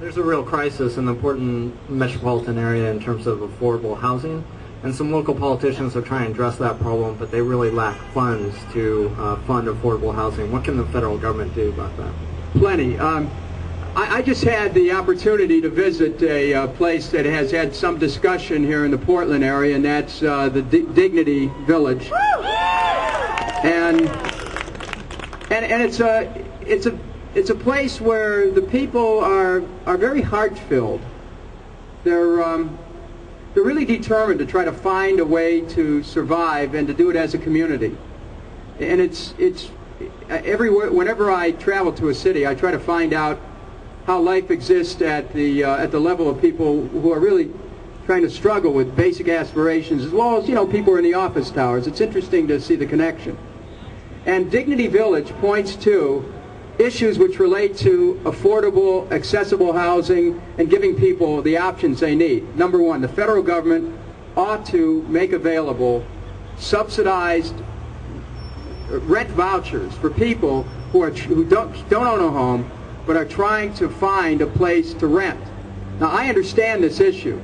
There's a real crisis in the important metropolitan area in terms of affordable housing, and some local politicians are trying to address that problem, but they really lack funds to fund affordable housing. What can the federal government do about that? Plenty. I just had the opportunity to visit a place that has had some discussion here in the Portland area, and that's the Dignity Village. And it's a place where the people are very heart-filled. They're really determined to try to find a way to survive and to do it as a community. And everywhere, whenever I travel to a city, I try to find out how life exists at the level of people who are really trying to struggle with basic aspirations, as well as, people who are in the office towers. It's interesting to see the connection. And Dignity Village points to issues which relate to affordable, accessible housing and giving people the options they need. Number one, the federal government ought to make available subsidized rent vouchers for people who don't own a home but are trying to find a place to rent. Now, I understand this issue.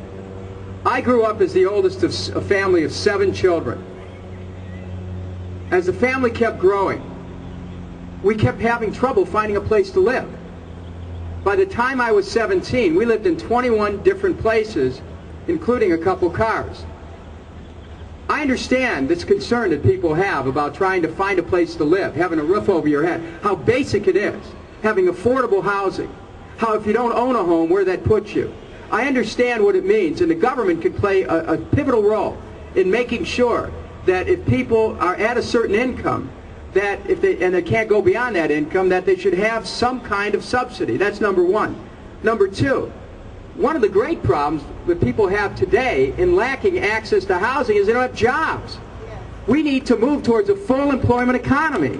I grew up as the oldest of a family of 7 children. As the family kept growing, we kept having trouble finding a place to live. By the time I was 17, we lived in 21 different places, including a couple cars. I understand this concern that people have about trying to find a place to live, having a roof over your head, how basic it is, having affordable housing, how if you don't own a home, where that puts you. I understand what it means, and the government can play a pivotal role in making sure that if people are at a certain income, that if they can't go beyond that income, that they should have some kind of subsidy. That's number one. Number two, one of the great problems that people have today in lacking access to housing is they don't have jobs. We need to move towards a full employment economy,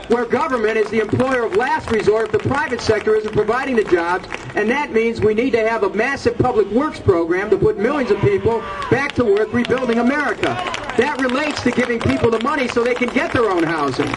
where government is the employer of last resort if the private sector isn't providing the jobs, and that means we need to have a massive public works program to put millions of people back to work rebuilding America. That relates to giving people the money so they can get their own housing.